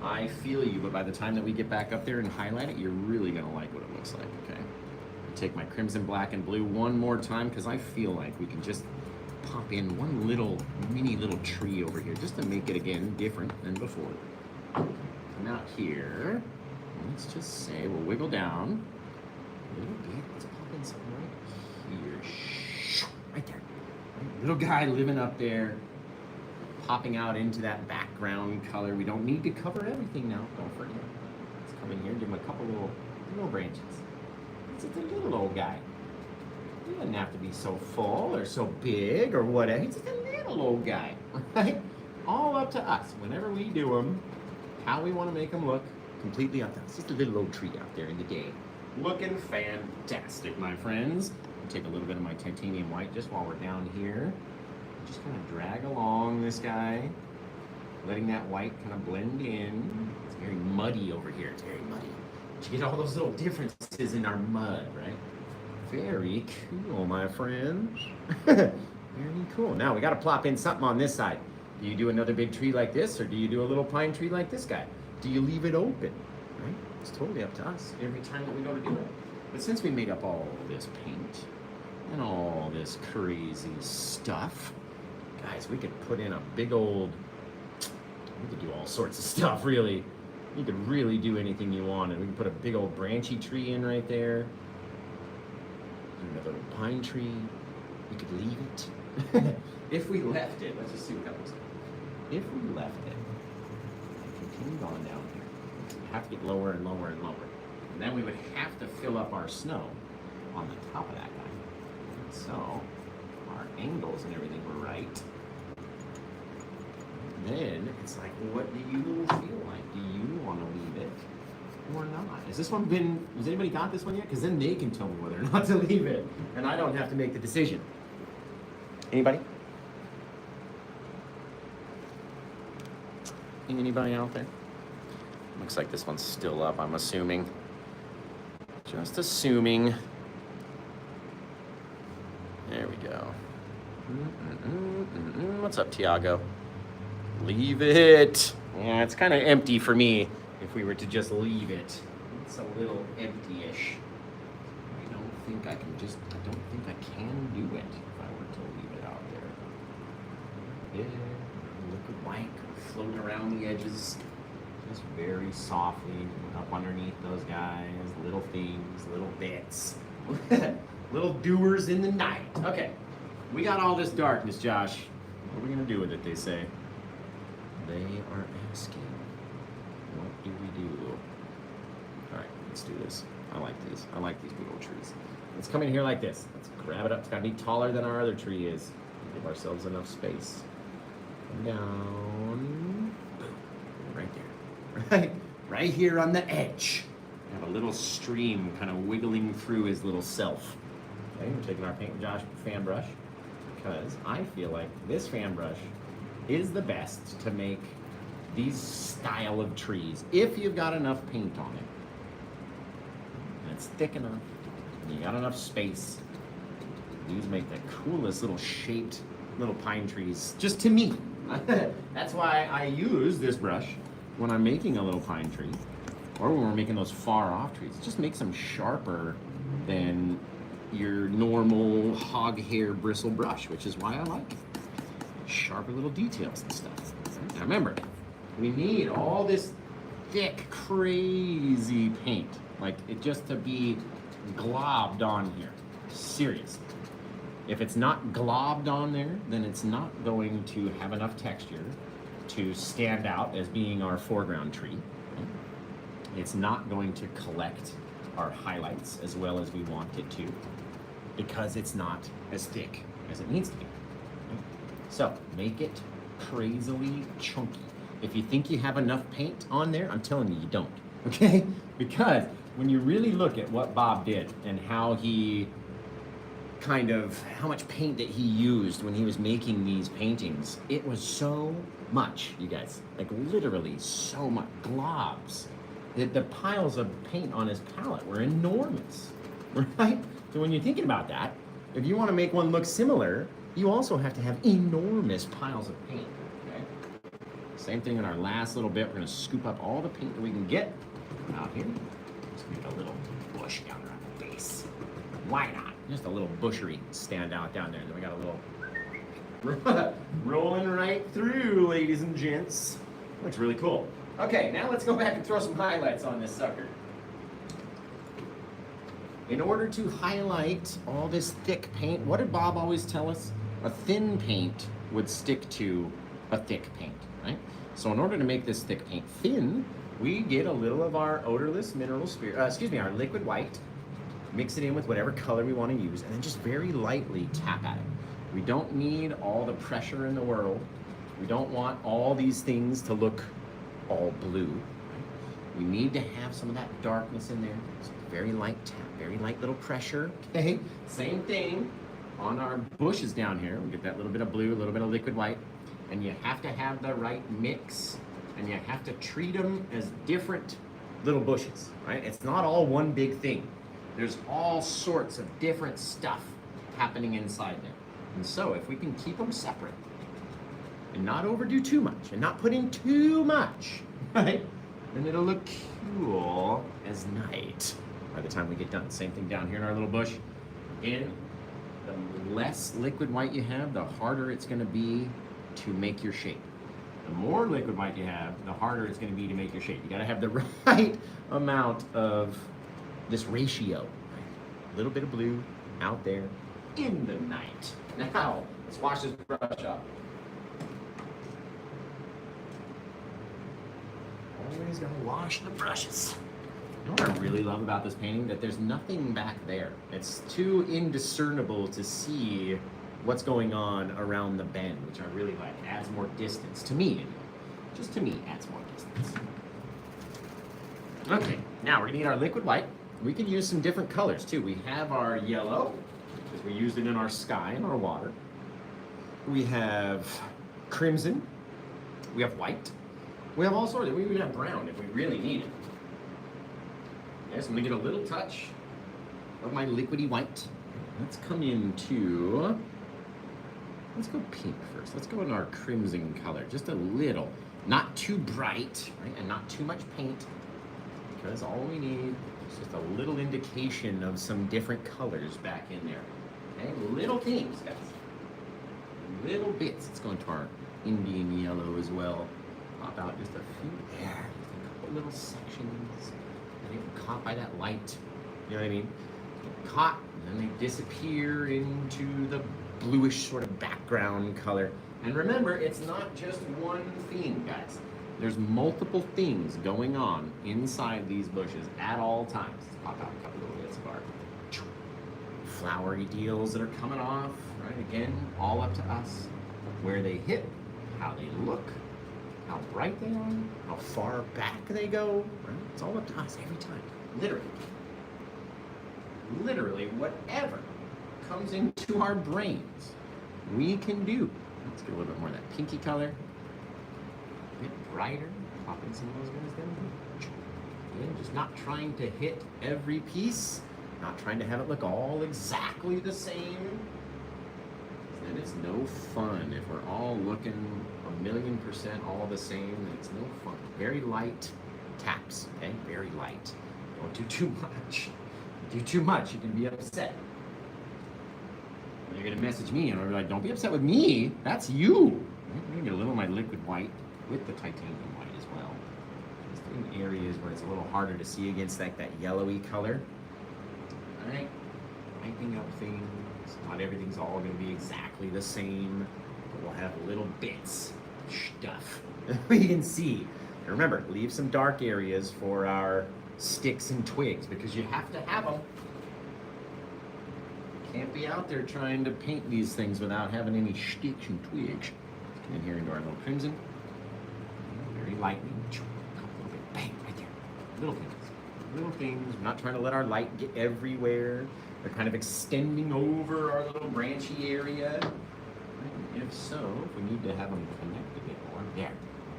I feel you, but by the time that we get back up there and highlight it, you're really gonna like what it looks like, okay? I'll take my crimson, black, and blue one more time because I feel like we can just pop in one little, mini little tree over here just to make it, again, different than before. Come out here. Let's just say we'll wiggle down a little bit. Let's pop in something right here. Right there. Right. Little guy living up there, popping out into that background color. We don't need to cover everything now. Don't forget. Let's come in here and give him a couple little branches. It's a little old guy. He doesn't have to be so full or so big or whatever. He's just a little old guy, right? All up to us. Whenever we do them, how we want to make them look, completely up to us. Just a little old tree out there in the day. Looking fantastic, my friends. I'll take a little bit of my titanium white just while we're down here. Just kind of drag along this guy, letting that white kind of blend in. It's very muddy over here. It's very muddy. But you get all those little differences in our mud, right? Very cool, my friends. Very cool. Now we got to plop in something on this side. Do you do another big tree like this, or do you do a little pine tree like this guy? Do you leave it open? Right? It's totally up to us every time that we go to do it. But since we made up all this paint and all this crazy stuff, guys, we could put in a big old, we could do all sorts of stuff, really. You could really do anything you wanted. We could put a big old branchy tree in right there. Another little pine tree. We could leave it. If we left it, let's just see what that looks like. If we left it, and continued on down here, we'd have to get lower and lower and lower. And then we would have to fill up our snow on the top of that guy. And so our angles and everything were right. Then it's like, what do you feel like? Do you want to leave it or not? Has this one been, has anybody got this one yet? Because then they can tell me whether or not to leave it, and I don't have to make the decision. Anybody? Anybody out there? Looks like this one's still up, I'm assuming. Just assuming. There we go. What's up, Tiago? Leave it. Yeah, it's kind of empty for me if we were to just leave it. It's a little empty-ish. I don't think I can do it if I were to leave it out there. Yeah, liquid white floating around the edges, just very softly up underneath those guys, little things, little bits, little doers in the night. Okay, we got all this darkness, Josh. What are we gonna do with it, they say? They are asking, what do we do? All right, let's do this. I like these. I like these big old trees. Let's come in here like this. Let's grab it up. It's gotta be taller than our other tree is. Give ourselves enough space. Come down. Boom. Right there. Right here on the edge. We have a little stream kind of wiggling through his little self. Okay, we're taking our Paint Josh fan brush because I feel like this fan brush is the best to make these style of trees if you've got enough paint on it and it's thick enough and you got enough space. These make the coolest little shaped little pine trees, just to me. That's why I use this brush when I'm making a little pine tree or when we're making those far off trees. It just makes them sharper than your normal hog hair bristle brush, which is why I like it. Sharper little details and stuff. Now remember, we need all this thick, crazy paint, like it just to be globbed on here. Seriously. If it's not globbed on there, then it's not going to have enough texture to stand out as being our foreground tree. It's not going to collect our highlights as well as we want it to because it's not as thick as it needs to be. So make it crazily chunky. If you think you have enough paint on there, I'm telling you, you don't, okay? Because when you really look at what Bob did and how much paint that he used when he was making these paintings, it was so much, you guys, like literally so much, globs. The piles of paint on his palette were enormous, right? So when you're thinking about that, if you want to make one look similar, you also have to have enormous piles of paint, okay? Same thing in our last little bit. We're gonna scoop up all the paint that we can get out here. Just make a little bush down there on the base. Why not? Just a little bushery stand out down there. Then we got a little rolling right through, ladies and gents. Looks really cool. Okay, now let's go back and throw some highlights on this sucker. In order to highlight all this thick paint, what did Bob always tell us? A thin paint would stick to a thick paint, right? So in order to make this thick paint thin, we get a little of our odorless mineral spirit, our liquid white, mix it in with whatever color we want to use, and then just very lightly tap at it. We don't need all the pressure in the world. We don't want all these things to look all blue. Right? We need to have some of that darkness in there. So very light tap, very light little pressure, okay? Same thing on our bushes down here. We get that little bit of blue, a little bit of liquid white, and you have to have the right mix, and you have to treat them as different little bushes, right? It's not all one big thing. There's all sorts of different stuff happening inside there. And so if we can keep them separate and not overdo too much and not put in too much, right? Then it'll look cool as night by the time we get done. Same thing down here in our little bush. Again, the less liquid white you have, the harder it's gonna be to make your shape. The more liquid white you have, the harder it's gonna be to make your shape. You gotta have the right amount of this ratio. Right? A little bit of blue out there in the night. Now, let's wash this brush up. Always gotta wash the brushes. You know what I really love about this painting? That there's nothing back there. It's too indiscernible to see what's going on around the bend, which I really like. It adds more distance to me. Just to me, adds more distance. Okay, now we're gonna need our liquid white. We can use some different colors too. We have our yellow, because we used it in our sky and our water. We have crimson. We have white. We have all sorts. We even have brown if we really need it. Yes, I'm gonna get a little touch of my liquidy white. Let's come into let's go pink first. Let's go in our crimson color, just a little. Not too bright, right? And not too much paint, because all we need is just a little indication of some different colors back in there. Okay, little things, guys. Little bits. Let's go into our Indian yellow as well. Pop out just a few there, just a couple little sections that get caught by that light. You know what I mean? Get caught, and then they disappear into the bluish sort of background color. And remember, it's not just one theme, guys. There's multiple things going on inside these bushes at all times. Let's pop out a couple little bits of our flowery deals that are coming off, right? Again, all up to us. Where they hit, how they look, how bright they are, how far back they go, right? It's all up to us every time, literally. Literally, whatever comes into our brains, we can do. Let's get a little bit more of that pinky color. A bit brighter. Pop in some of those guys down. Again, just not trying to hit every piece. Not trying to have it look all exactly the same. Then it's no fun. If we're all looking 1,000,000% all the same, then it's no fun. Very light taps, okay? Very light. Don't do too much. Do too much, you can be upset. You're gonna message me and I'll be like, don't be upset with me, that's you. I'm gonna get a little of my liquid white with the titanium white as well. Just in areas where it's a little harder to see against that yellowy color. All right, lighting up things. Not everything's all gonna be exactly the same, but we'll have little bits of stuff we can see. And remember, leave some dark areas for our sticks and twigs, because you have to have them. Can't be out there trying to paint these things without having any sticks and twigs. Come in here into our little crimson. Very lightly. Bang, right there. Little things. Little things. We're not trying to let our light get everywhere. They're kind of extending over our little branchy area. And if so, if we need to have them connect a bit more.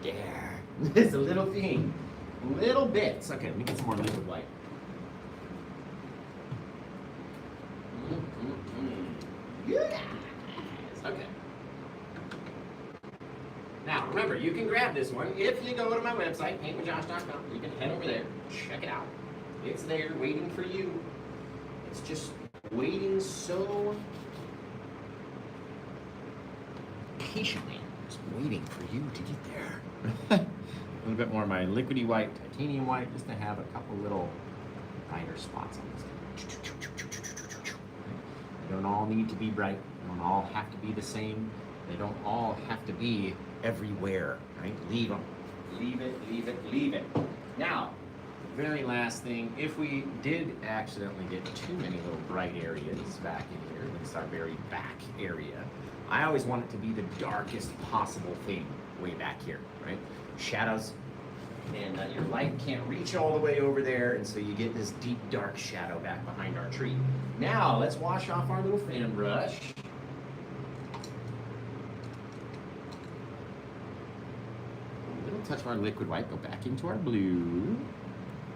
There. It's a little thing. Little bits. Okay, let me get some more liquid white. Yes. Okay. Now, remember, you can grab this one if you go to my website, paintwithjosh.com. You can head over there, check it out. It's there, waiting for you. It's just waiting so patiently. Just waiting for you to get there. A little bit more of my liquidy white, titanium white, just to have a couple little brighter spots on this. They don't all need to be bright. They don't all have to be the same. They don't all have to be everywhere, right? Leave them. Leave it, leave it, leave it. Now, the very last thing, if we did accidentally get too many little bright areas back in here, this is our very back area, I always want it to be the darkest possible thing way back here, right? Shadows, and your light can't reach all the way over there, and so you get this deep dark shadow back behind our tree. Now let's wash off our little fan brush. A little touch of our liquid white, go back into our blue.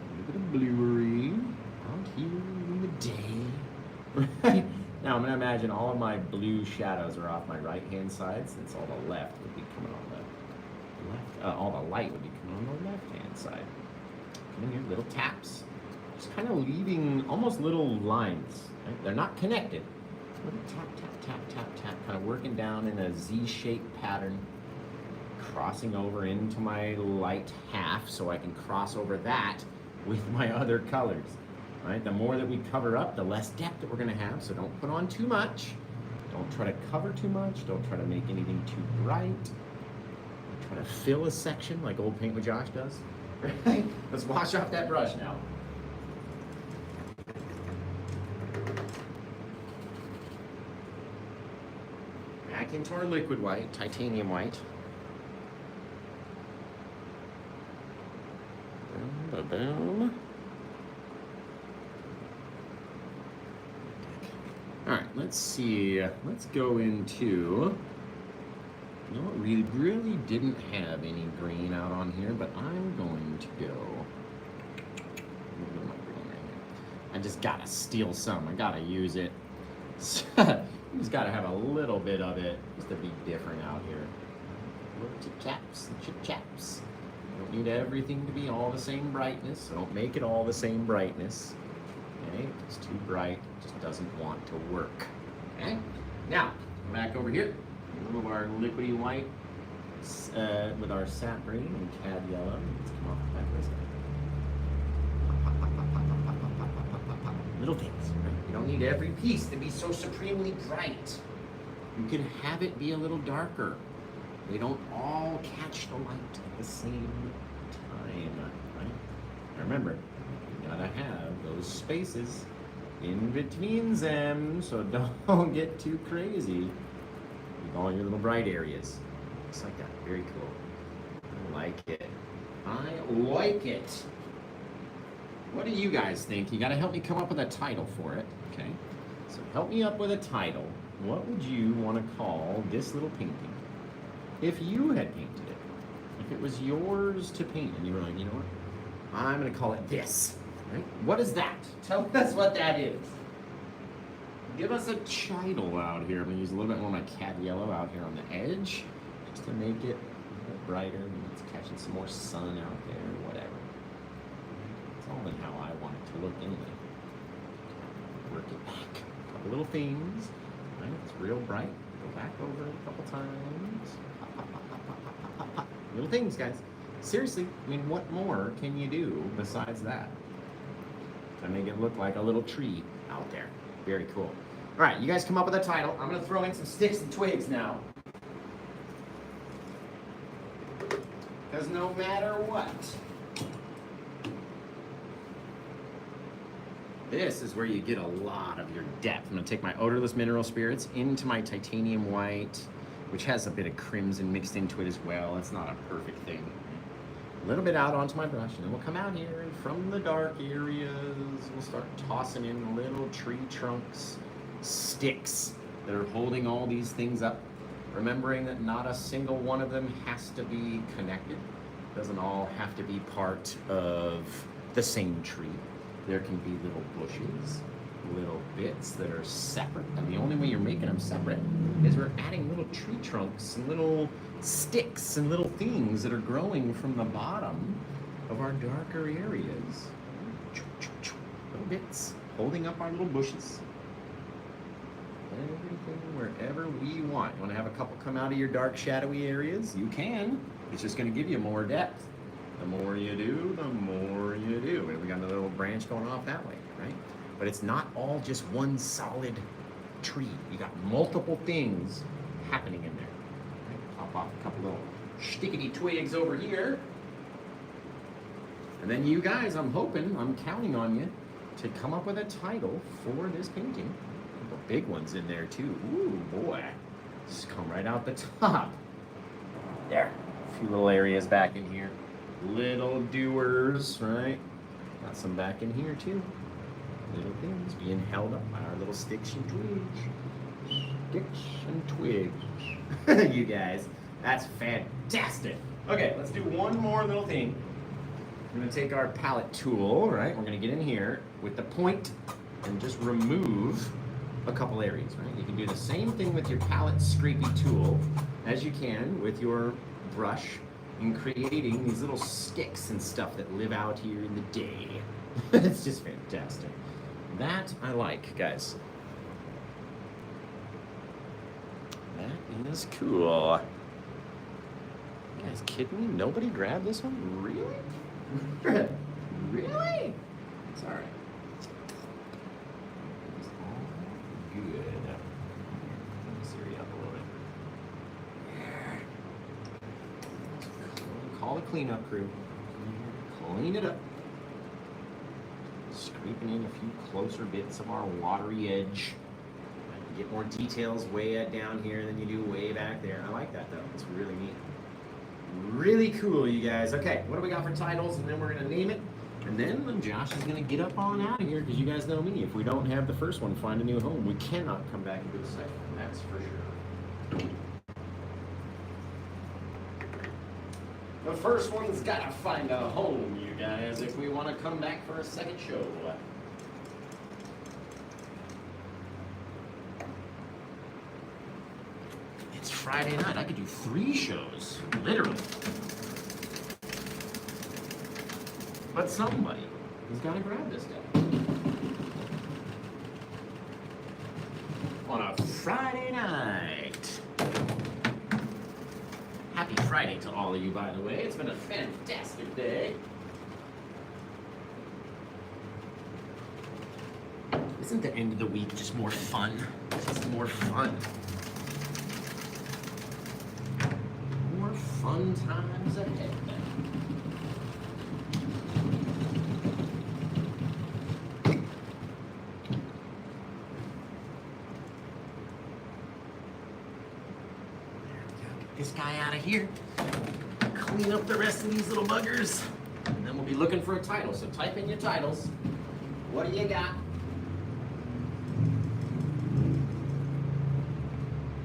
A little bit of bluery out here in the day. Right? Now I'm gonna imagine all of my blue shadows are off my right hand side, since all the left would be coming on the left, all the light would be coming on the left hand side. Come in here, little taps. Just kind of leaving almost little lines. Right? They're not connected. Little tap, tap, tap, tap, tap, kind of working down in a Z-shaped pattern, crossing over into my light half so I can cross over that with my other colors. Right? The more that we cover up, the less depth that we're going to have, so don't put on too much. Don't try to cover too much. Don't try to make anything too bright. Try to fill a section like old Paint with Josh does. Right? Let's wash off that brush now. Back into our liquid white, titanium white. Boom, boom. All right, let's see. Let's go into. You know what, we really didn't have any green out on here, but I'm going to go. I just gotta steal some. I gotta use it. You just got to have a little bit of it just to be different out here. Little chit-chaps and chit-chaps. You don't need everything to be all the same brightness, so don't make it all the same brightness. Okay, if it's too bright, it just doesn't want to work. Okay, now, come back over here. A little of our liquidy white with our sap green and cad yellow. Let's come off the back of this guy. Little things, right? You don't need every piece to be so supremely bright. You can have it be a little darker. They don't all catch the light at the same time, right? Now remember, you gotta have those spaces in between them, so don't get too crazy with all your little bright areas. Looks like that. Very cool. I like it. I like it. What do you guys think? You gotta help me come up with a title for it, okay? So help me up with a title. What would you want to call this little painting if you had painted it? If it was yours to paint and you were like, you know what? I'm gonna call it this. Right? What is that? Tell us what that is. Give us a title out here. I'm gonna use a little bit more of my cad yellow out here on the edge, just to make it a bit brighter. And it's catching some more sun out there, whatever. It's all in how I want it to look anyway. Work it back. A couple little things. Right? It's real bright. Go back over it a couple times. Pop, pop, pop, pop, pop, pop, pop. Little things, guys. Seriously, I mean, what more can you do besides that? To make it look like a little tree out there. Very cool. All right, you guys come up with a title. I'm gonna throw in some sticks and twigs now. Because no matter what, this is where you get a lot of your depth. I'm gonna take my odorless mineral spirits into my titanium white, which has a bit of crimson mixed into it as well. It's not a perfect thing. A little bit out onto my brush, and then we'll come out here, and from the dark areas, we'll start tossing in little tree trunks, sticks that are holding all these things up. Remembering that not a single one of them has to be connected. Doesn't all have to be part of the same tree. There can be little bushes, little bits that are separate, and the only way you're making them separate is we're adding little tree trunks and little sticks and little things that are growing from the bottom of our darker areas. Little bits holding up our little bushes. Everything wherever we want. You want to have a couple come out of your dark shadowy areas? You can. It's just going to give you more depth. The more you do, the more you do. And we got another little branch going off that way, right? But it's not all just one solid tree. You got multiple things happening in there. Right? Pop off a couple little stickety twigs over here. And then you guys, I'm counting on you to come up with a title for this painting. A couple big ones in there too. Ooh, boy. Just come right out the top. There. A few little areas back in here. Little doers, right? Got some back in here too. Little things being held up by our little sticks and twigs. Sticks and twigs. You guys, that's fantastic. Okay, let's do one more little thing. We're gonna take our palette tool, right? We're gonna get in here with the point and just remove a couple areas, right? You can do the same thing with your palette scrapey tool as you can with your brush in creating these little sticks and stuff that live out here in the day. It's just fantastic. That I like, guys. That is cool. You guys kidding me? Nobody grabbed this one? Really? Really? It's all right. It's all good. Let me see up a little bit. Call the cleanup crew. Clean it up. Scraping in a few closer bits of our watery edge. You get more details way down here than you do way back there. I like that though. It's really neat. Really cool, you guys. Okay, what do we got for titles? And then we're gonna name it. And then Josh is gonna get up on out of here because you guys know me. If we don't have the first one, find a new home. We cannot come back and do the second one. That's for sure. The first one's gotta find a home, you guys, if we want to come back for a second show. Friday night. I could do 3 shows, literally. But somebody has got to grab this guy. On a Friday night. Happy Friday to all of you, by the way. It's been a fantastic day. Isn't the end of the week just more fun? Just more fun. More fun times ahead. This guy out of here, clean up the rest of these little buggers, and then we'll be looking for a title. So type in your titles. What do you got?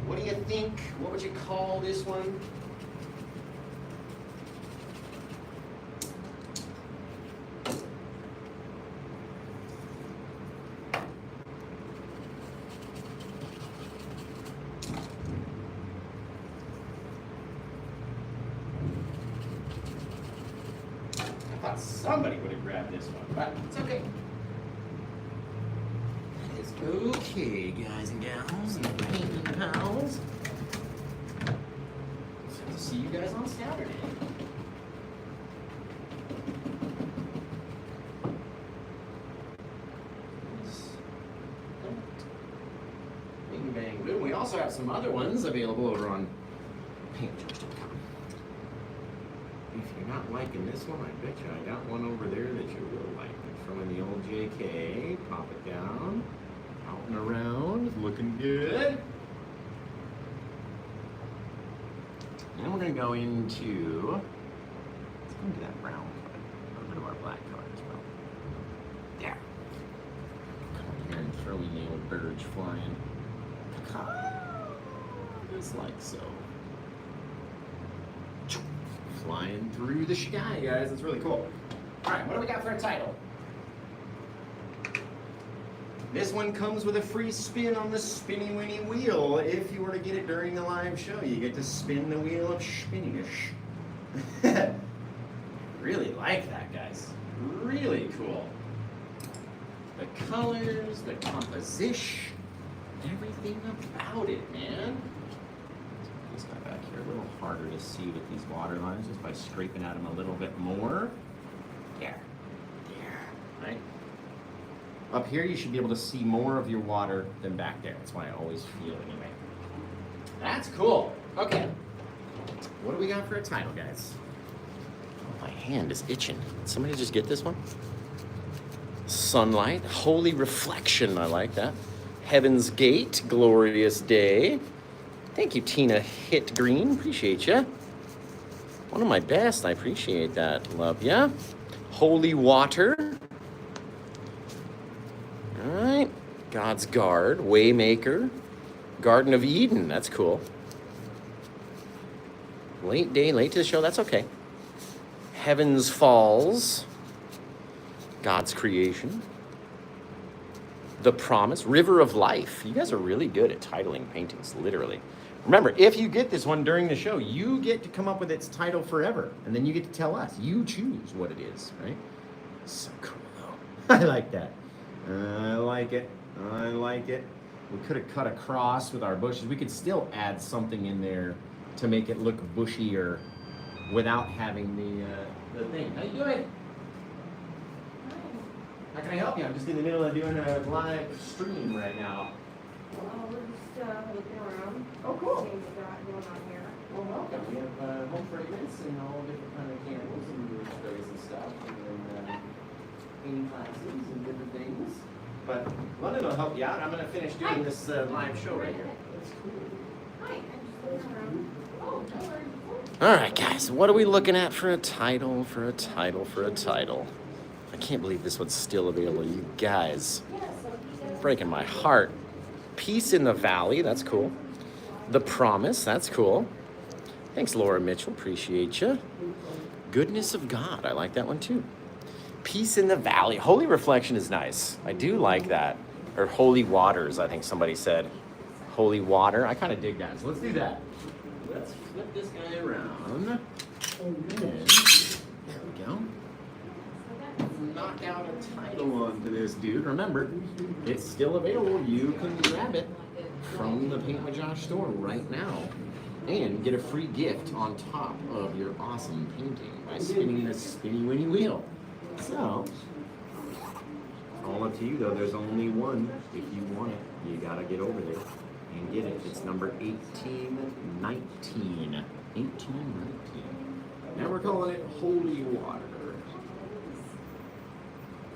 What do you think? What would you call this one? Somebody would have grabbed this one, but it's okay. It's okay, guys and gals and painting pals. So to see you guys on Saturday. Bing bang boom. We also have some other ones available over on paintjars.com. If you're not liking this one, I bet you I got one over there that you will like. Throwing the old JK, pop it down, out and around, looking good. Now we're going to go into, let's go into that brown color, a little bit of our black color as well. There. Come here and throwing the old birds flying. Just like so. Flying through the sky, guys. It's really cool. All right, what do we got for a title? This one comes with a free spin on the Spinny Winnie wheel. If you were to get it during the live show, you get to spin the wheel of spinningish. Really like that, guys. Really cool. The colors, the composition, everything about it, man. This guy back here a little harder to see with these water lines just by scraping at them a little bit more. There, right? Up here you should be able to see more of your water than back there. That's why I always feel anyway. That's cool. Okay. What do we got for a title, guys? Oh, my hand is itching. Did somebody just get this one? Sunlight, holy reflection. I like that. Heaven's Gate, glorious day. Thank you, Tina Hit Green. Appreciate ya. One of my best. I appreciate that. Love ya. Holy Water. All right. God's Guard. Waymaker. Garden of Eden. That's cool. Late day, late to the show. That's okay. Heaven's Falls. God's Creation. The Promise. River of Life. You guys are really good at titling paintings, literally. Remember, if you get this one during the show, you get to come up with its title forever. And then you get to tell us. You choose what it is, right? So cool, though. I like that. I like it. I like it. We could have cut across with our bushes. We could still add something in there to make it look bushier without having the thing. How you doing? How can I help you? I'm just in the middle of doing a live stream right now. We're just looking around. Oh, cool. Seeing what got going on here. Well, welcome. We have home fragrance and all different kind of candles and room sprays and stuff, and then painting classes and different things. But London will help you out. I'm going to finish doing this live show right here. That's cool. Hi, I'm just looking around. Oh, no worries. All right, guys. What are we looking at for a title? For a title? I can't believe this one's still available. You guys, breaking my heart. Peace in the Valley, that's cool. The Promise, that's cool. Thanks, Laura Mitchell, appreciate you. Goodness of God, I like that one too. Peace in the Valley, Holy Reflection is nice. I do like that. Or Holy Waters, I think somebody said. Holy Water, I kind of dig that. So let's do that. let's flip this guy around. And there we go. Knock out a title onto this dude. Remember, it's still available. You can grab it from the Paint with Josh store right now and get a free gift on top of your awesome painting by spinning the spinny winny wheel. So, all up to you though. There's only one. If you want it, you gotta get over there and get it. It's number 1819. 1819. Now we're calling it Holy Water.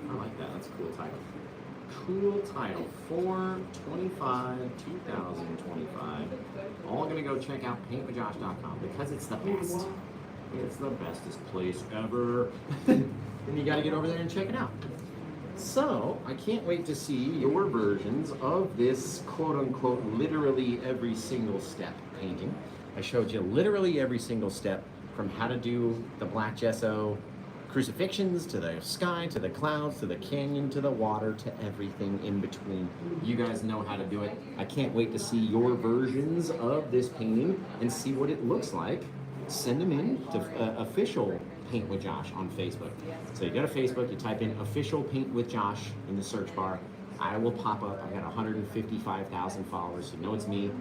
I like that. That's a cool title. Cool title. 4/25/2025. All gonna go check out paintwithjosh.com because it's the best. It's the bestest place ever. And you gotta get over there and check it out. So, I can't wait to see your versions of this quote-unquote literally every single step painting. I showed you literally every single step from how to do the black gesso crucifixions, to the sky, to the clouds, to the canyon, to the water, to everything in between. You guys know how to do it. I can't wait to see your versions of this painting and see what it looks like. Send them in to official Paint with Josh on Facebook. So you go to Facebook, you type in official Paint with Josh in the search bar. I will pop up. I got 155,000 followers, so you know it's me.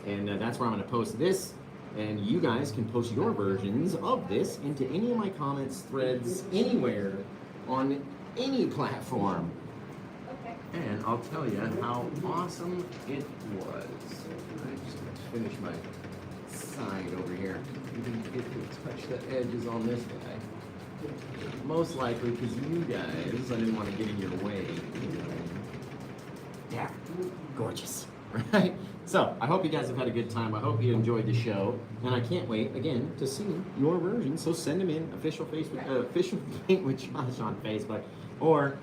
And that's where I'm going to post this. And you guys can post your versions of this into any of my comments, threads, anywhere, on any platform. And I'll tell you how awesome it was. I just got to finish my side over here. You didn't get to touch the edges on this guy. Most likely because you guys, I didn't want to get in your way. Yeah, gorgeous, right? So, I hope you guys have had a good time. I hope you enjoyed the show. And I can't wait, again, to see your version. So send them in, official Paint with Josh on Facebook, or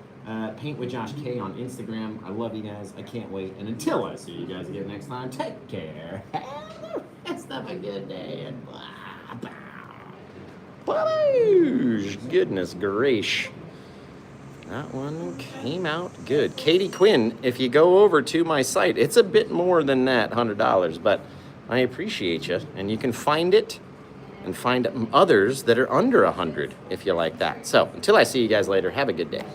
Paint with Josh K on Instagram. I love you guys. I can't wait. And until I see you guys again next time, take care. Have the rest of a good day. And blah, blah. Goodness gracious. That one came out good. Katie Quinn, if you go over to my site, it's a bit more than that, $100, but I appreciate you. And you can find it and find others that are under 100 if you like that. So until I see you guys later, have a good day.